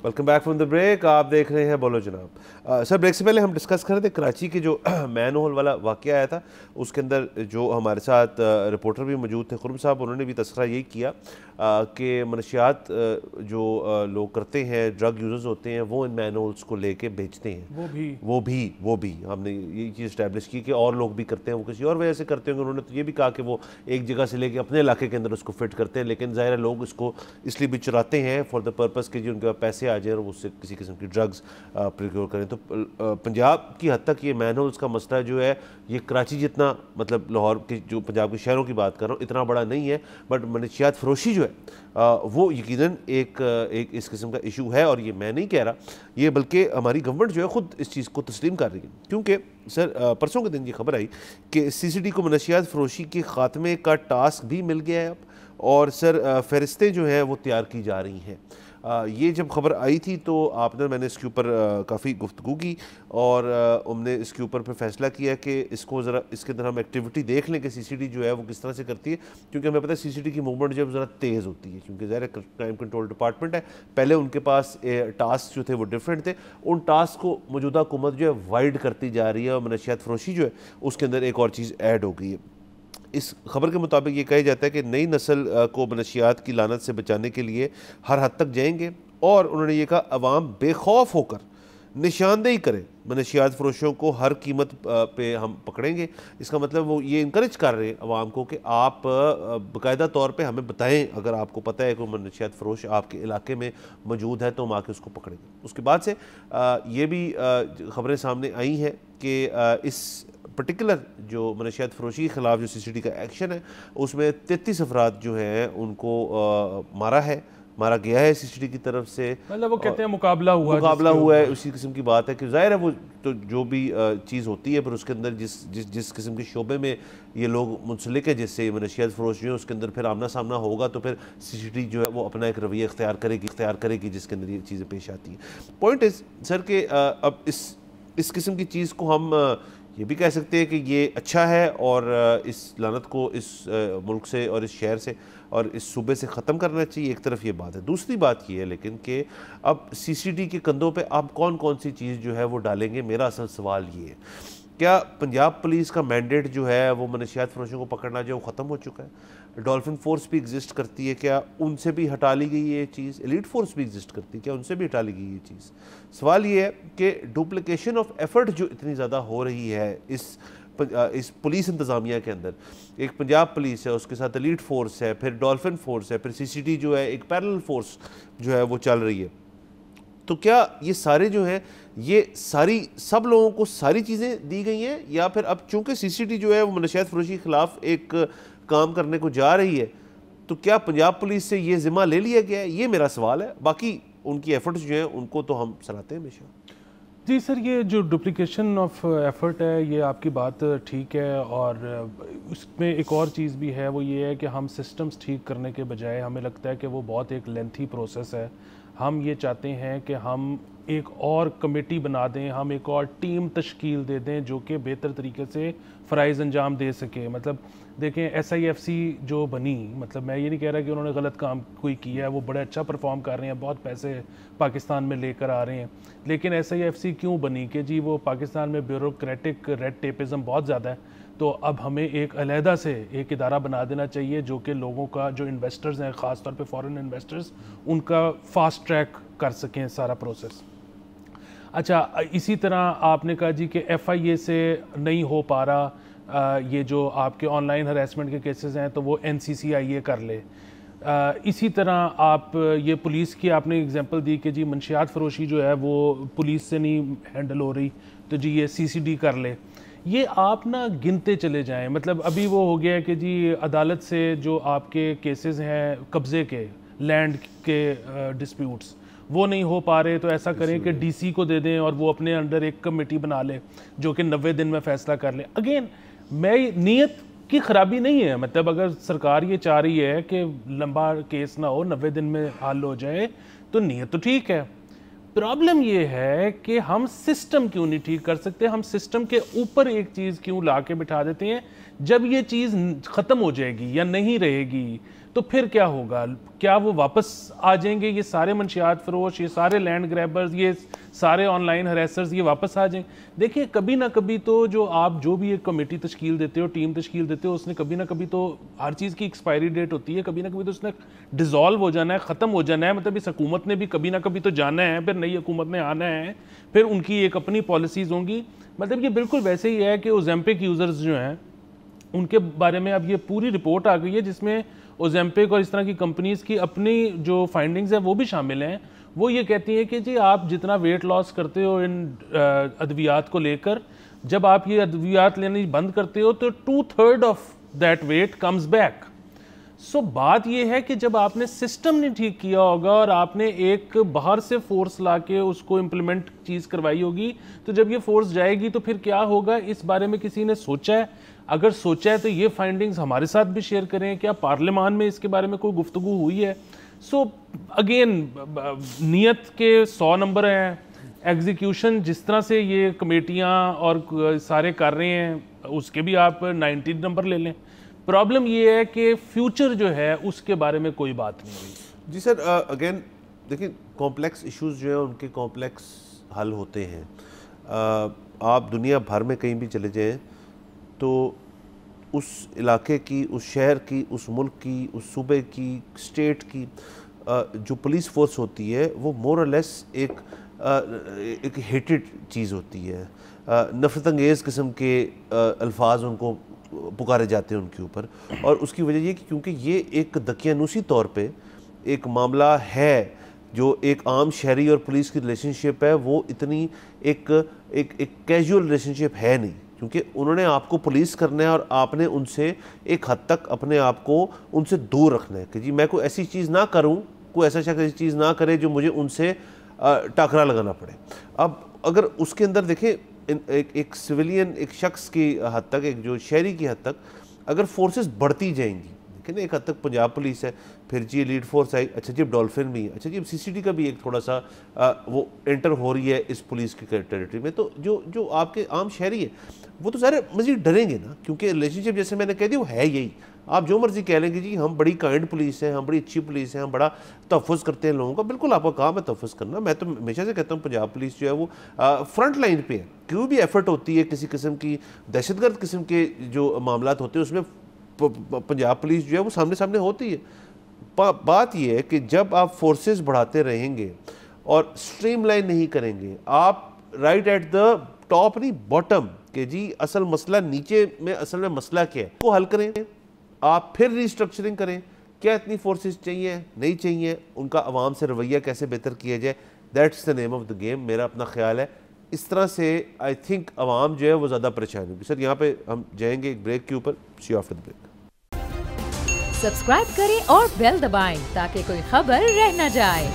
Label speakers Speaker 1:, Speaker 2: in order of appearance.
Speaker 1: Welcome back from the break. آپ دیکھ رہے ہیں بولو جناب. سر بریک سے پہلے ہم ڈسکس کر رہے تھے کراچی کے جو مین ہول والا واقعہ آیا تھا, اس کے اندر جو ہمارے ساتھ رپورٹر بھی موجود تھے خرم صاحب, انہوں نے بھی تذکرہ یہی کیا کہ منشیات جو لوگ کرتے ہیں, ڈرگ یوزرز ہوتے ہیں, وہ ان مین ہولز کو لے کے بیچتے ہیں. وہ بھی ہم نے یہ چیز اسٹیبلش کی کہ اور لوگ بھی کرتے ہیں, وہ کسی اور وجہ سے کرتے ہوں گے. انہوں نے تو یہ بھی کہا کہ وہ ایک جگہ سے لے کے اپنے علاقے کے اندر اس کو فٹ کرتے ہیں, لیکن ظاہر ہے لوگ اس کو اس لیے بھی چراتے ہیں فار دا پرپز کہ جو ان کے پاس پیسے آ جائیں اور اس سے کسی قسم کی ڈرگز پریکیور کریں. تو پنجاب کی حد تک یہ مین ہولز کا مسئلہ جو ہے یہ کراچی جتنا, مطلب لاہور کے جو پنجاب کے شہروں کی بات کر رہا ہوں, اتنا بڑا نہیں ہے, بٹ منشیات فروشی جو ہے وہ یقیناً ایک اس قسم کا ایشو ہے. اور یہ میں نہیں کہہ رہا یہ, بلکہ ہماری گورنمنٹ جو ہے خود اس چیز کو تسلیم کر رہی ہے, کیونکہ سر پرسوں کے دن یہ خبر آئی کہ سی سی ڈی کو منشیات فروشی کے خاتمے کا ٹاسک بھی مل گیا ہے اب, اور سر فہرستیں جو ہیں وہ تیار کی جا رہی ہیں. یہ جب خبر آئی تھی تو میں نے اس کے اوپر کافی گفتگو کی, اور ہم نے اس کے اوپر پھر فیصلہ کیا کہ اس کو ذرا اس کے اندر ہم ایکٹیویٹی دیکھ لیں کہ سی سی ڈی جو ہے وہ کس طرح سے کرتی ہے, کیونکہ ہمیں پتہ ہے سی سی ڈی کی موومنٹ جو ہے ذرا تیز ہوتی ہے, کیونکہ ظاہر کرائم کنٹرول ڈپارٹمنٹ ہے. پہلے ان کے پاس ٹاسک جو تھے وہ ڈفرینٹ تھے, ان ٹاسک کو موجودہ حکومت جو ہے وائڈ کرتی جا رہی ہے, اور منشیات فروشی جو ہے اس کے اندر ایک اور چیز ایڈ ہو گئی ہے. اس خبر کے مطابق یہ کہا جاتا ہے کہ نئی نسل کو منشیات کی لعنت سے بچانے کے لیے ہر حد تک جائیں گے, اور انہوں نے یہ کہا عوام بے خوف ہو کر نشاندہی کرے, منشیات فروشوں کو ہر قیمت پہ ہم پکڑیں گے. اس کا مطلب وہ یہ انکریج کر رہے ہیں عوام کو کہ آپ باقاعدہ طور پہ ہمیں بتائیں, اگر آپ کو پتہ ہے کہ منشیات فروش آپ کے علاقے میں موجود ہے تو ہم آ کے اس کو پکڑیں گے. اس کے بعد سے یہ بھی خبریں سامنے آئی ہیں کہ اس پرٹیکولر جو منشیات فروشی کے خلاف جو سی سی ڈی کا ایکشن ہے اس میں 33 افراد جو ہیں ان کو مارا گیا ہے سی سی ڈی کی طرف سے.
Speaker 2: مطلب وہ کہتے ہیں مقابلہ ہوا
Speaker 1: ہے, اسی قسم کی بات ہے کہ ظاہر ہے وہ تو جو بھی چیز ہوتی ہے پھر اس کے اندر جس قسم کے شعبے میں یہ لوگ منسلک ہے, جس سے منشیات فروش جو ہے اس کے اندر پھر آمنا سامنا ہوگا, تو پھر سی سی ڈی جو ہے وہ اپنا ایک رویہ اختیار کرے گی جس کے اندر یہ چیزیں پیش آتی ہیں. پوائنٹ از سر کہ اب اس قسم کی چیز کو ہم یہ بھی کہہ سکتے ہیں کہ یہ اچھا ہے, اور اس لعنت کو اس ملک سے اور اس شہر سے اور اس صوبے سے ختم کرنا چاہیے. ایک طرف یہ بات ہے. دوسری بات یہ ہے لیکن کہ اب سی سی ڈی کے کندھوں پہ آپ کون سی چیز جو ہے وہ ڈالیں گے. میرا اصل سوال یہ ہے, کیا پنجاب پولیس کا مینڈیٹ جو ہے وہ منشیات فروشوں کو پکڑنا جو وہ ختم ہو چکا ہے؟ ڈولفن فورس بھی ایگزسٹ کرتی ہے, کیا ان سے بھی ہٹا لی گئی یہ چیز؟ ایلیٹ فورس بھی ایگزسٹ کرتی ہے, کیا ان سے بھی ہٹا لی گئی یہ چیز؟ سوال یہ ہے کہ ڈپلیکیشن آف ایفرٹ جو اتنی زیادہ ہو رہی ہے اس پولیس انتظامیہ کے اندر, ایک پنجاب پولیس ہے, اس کے ساتھ ایلیٹ فورس ہے, پھر ڈولفن فورس ہے, پھر سی سی ڈی جو ہے ایک پیرلل فورس جو ہے وہ چل رہی ہے, تو کیا یہ سارے جو ہیں یہ سب لوگوں کو ساری چیزیں دی گئی ہیں, یا پھر اب چونکہ سی سی ڈی جو ہے وہ منشیات فروشی کے خلاف ایک کام کرنے کو جا رہی ہے, تو کیا پنجاب پولیس سے یہ ذمہ لے لیا گیا ہے؟ یہ میرا سوال ہے. باقی ان کی ایفرٹس جو ہیں ان کو تو ہم سراہتے ہیں ہمیشہ.
Speaker 2: جی سر, یہ جو ڈپلیکیشن آف ایفرٹ ہے یہ آپ کی بات ٹھیک ہے, اور اس میں ایک اور چیز بھی ہے, وہ یہ ہے کہ ہم سسٹمز ٹھیک کرنے کے بجائے ہمیں لگتا ہے کہ وہ بہت ایک لینتھی پروسیس ہے. ہم یہ چاہتے ہیں کہ ہم ایک اور کمیٹی بنا دیں, ہم ایک اور ٹیم تشکیل دے دیں جو کہ بہتر طریقے سے فرائض انجام دے سکے. مطلب دیکھیں ایس آئی ایف سی جو بنی, مطلب میں یہ نہیں کہہ رہا کہ انہوں نے غلط کام کوئی کیا ہے, وہ بڑے اچھا پرفارم کر رہے ہیں, بہت پیسے پاکستان میں لے کر آ رہے ہیں, لیکن ایس آئی ایف سی کیوں بنی کہ جی وہ پاکستان میں بیوروکریٹک ریڈ ٹیپزم بہت زیادہ ہے, تو اب ہمیں ایک علیحدہ سے ایک ادارہ بنا دینا چاہیے جو کہ لوگوں کا, جو انویسٹرز ہیں خاص طور پہ فارن انویسٹرز, ان کا فاسٹ ٹریک کر سکیں سارا پروسیس. اچھا, اسی طرح آپ نے کہا جی کہ ایف آئی اے سے نہیں ہو پا رہا یہ جو آپ کے آن لائن ہراسمنٹ کے کیسز ہیں, تو وہ این سی سی آئی اے کر لے. اسی طرح آپ یہ پولیس کی آپ نے اگزامپل دی کہ جی منشیات فروشی جو ہے وہ پولیس سے نہیں ہینڈل ہو رہی, تو جی یہ سی سی ڈی کر لے. یہ آپ نا گنتے چلے جائیں. مطلب ابھی وہ ہو گیا ہے کہ جی عدالت سے جو آپ کے کیسز ہیں قبضے کے, لینڈ کے ڈسپیوٹس, وہ نہیں ہو پا رہے, تو ایسا کریں کہ ڈی سی کو دے دیں اور وہ اپنے انڈر ایک کمیٹی بنا لے جو کہ 90 دن میں فیصلہ کر لے. اگین میں نیت کی خرابی نہیں ہے, مطلب اگر سرکار یہ چاہ رہی ہے کہ لمبا کیس نہ ہو, 90 دن میں حل ہو جائے, تو نیت تو ٹھیک ہے. پرابلم یہ ہے کہ ہم سسٹم کیوں نہیں ٹھیک کر سکتے, ہم سسٹم کے اوپر ایک چیز کیوں لا کے بٹھا دیتے ہیں. جب یہ چیز ختم ہو جائے گی یا نہیں رہے گی تو پھر کیا ہوگا؟ کیا وہ واپس آ جائیں گے یہ سارے منشیات فروش، یہ سارے لینڈ گریبرز، یہ سارے آن لائن ہریسرز، یہ واپس آ جائیں؟ دیکھیے کبھی نہ کبھی تو جو بھی ایک کمیٹی تشکیل دیتے ہو، ٹیم تشکیل دیتے ہو، اس نے کبھی نہ کبھی تو ہر چیز کی ایکسپائری ڈیٹ ہوتی ہے، کبھی نہ کبھی تو اس نے ڈیزالو ہو جانا ہے، ختم ہو جانا ہے. مطلب اس حکومت نے بھی کبھی نہ کبھی تو جانا ہے، پھر نئی حکومت نے آنا ہے، پھر ان کی ایک اپنی پالیسیز ہوں گی. مطلب یہ بالکل ویسے ہی ہے کہ اوزیمپک یوزرز جو ہیں ان کے بارے میں اب یہ پوری رپورٹ آ گئی ہے جس میں اوزیمپک اور اس طرح کی کمپنیز کی اپنی جو فائنڈنگز ہیں وہ بھی شامل ہیں. وہ یہ کہتی ہیں کہ جی آپ جتنا ویٹ لاس کرتے ہو ان ادویات کو لے کر، جب آپ یہ ادویات لینی بند کرتے ہو تو 2/3 of that weight comes back. So بات یہ ہے کہ جب آپ نے سسٹم نہیں ٹھیک کیا ہوگا اور آپ نے ایک باہر سے فورس لا کے اس کو امپلیمنٹ چیز کروائی ہوگی، تو جب یہ فورس جائے گی تو پھر کیا ہوگا؟ اس بارے میں کسی نے سوچا ہے؟ اگر سوچا ہے تو یہ فائنڈنگز ہمارے ساتھ بھی شیئر کریں. کیا پارلیمان میں اس کے بارے میں کوئی گفتگو ہوئی ہے؟ سو اگین نیت کے 100 نمبر ہیں، ایگزیکیوشن جس طرح سے یہ کمیٹیاں اور سارے کر رہے ہیں اس کے بھی آپ 90 نمبر لے لیں. پرابلم یہ ہے کہ فیوچر جو ہے اس کے بارے میں کوئی بات نہیں ہوئی.
Speaker 1: جی سر، اگین دیکھیں کمپلیکس ایشوز جو ہیں ان کے کمپلیکس حل ہوتے ہیں. آپ دنیا بھر میں کہیں بھی چلے جائیں تو اس علاقے کی، اس شہر کی، اس ملک کی، اس صوبے کی، اسٹیٹ کی جو پولیس فورس ہوتی ہے وہ مور اور لیس ایک ہیٹڈ چیز ہوتی ہے. نفرت انگیز قسم کے الفاظ ان کو پکارے جاتے ہیں ان کے اوپر، اور اس کی وجہ یہ کہ کیونکہ یہ ایک دقیانوسی طور پہ ایک معاملہ ہے. جو ایک عام شہری اور پولیس کی ریلیشن شپ ہے وہ اتنی ایک کیجول ریلیشن شپ ہے نہیں، کیونکہ انہوں نے آپ کو پولیس کرنا ہے اور آپ نے ان سے ایک حد تک اپنے آپ کو ان سے دور رکھنا ہے کہ جی میں کوئی ایسی چیز نہ کروں، کوئی ایسا شخص ایسی چیز نہ کرے جو مجھے ان سے ٹاکرا لگانا پڑے. اب اگر اس کے اندر دیکھیں ایک سویلین ایک شخص کی حد تک، ایک جو شہری کی حد تک اگر فورسز بڑھتی جائیں گی، دیکھیں نا ایک حد تک پنجاب پولیس ہے، پھر جی لیڈ فورس آئی، اچھا جی اب ڈولفن بھی ہے، اچھا جی اب سی سی ٹی کا بھی ایک تھوڑا سا وہ انٹر ہو رہی ہے اس پولیس کی ٹیریٹری میں، تو جو آپ کے عام شہری ہے وہ تو ظاہر مزید ڈریں گے نا، کیونکہ ریلیشن شپ جیسے میں نے کہہ دی وہ ہے یہی. آپ جو مرضی کہہ لیں گے جی ہم بڑی کائنڈ پولیس ہیں، ہم بڑی اچھی پولیس ہیں، ہم بڑا تحفظ کرتے ہیں لوگوں کا. بالکل آپ کا کام ہے تحفظ کرنا. میں تو ہمیشہ سے کہتا ہوں پنجاب پولیس جو ہے وہ فرنٹ لائن پہ ہے. کوئی بھی ایفرٹ ہوتی ہے کسی قسم کی دہشت گرد قسم کے جو معاملات ہوتے ہیں اس میں پنجاب پولیس جو ہے وہ سامنے ہوتی ہے. بات یہ ہے کہ جب آپ فورسز بڑھاتے رہیں گے اور سٹریم لائن نہیں کریں گے، آپ رائٹ ایٹ دا ٹاپ نہیں باٹم کہ جی اصل مسئلہ نیچے میں اصل میں مسئلہ کیا ہے کو حل کریں، آپ پھر ریسٹرکچرنگ کریں. کیا اتنی فورسز چاہیے نہیں چاہیے، ان کا عوام سے رویہ کیسے بہتر کیا جائے، that's the name of the game. میرا اپنا خیال ہے اس طرح سے آئی تھنک عوام جو ہے وہ زیادہ پریشان ہوگی. سر یہاں پہ ہم جائیں گے ایک بریک کے اوپر. See you after the break.
Speaker 3: Subscribe کریں اور بیل دبائیں تاکہ کوئی خبر رہ نہ جائے.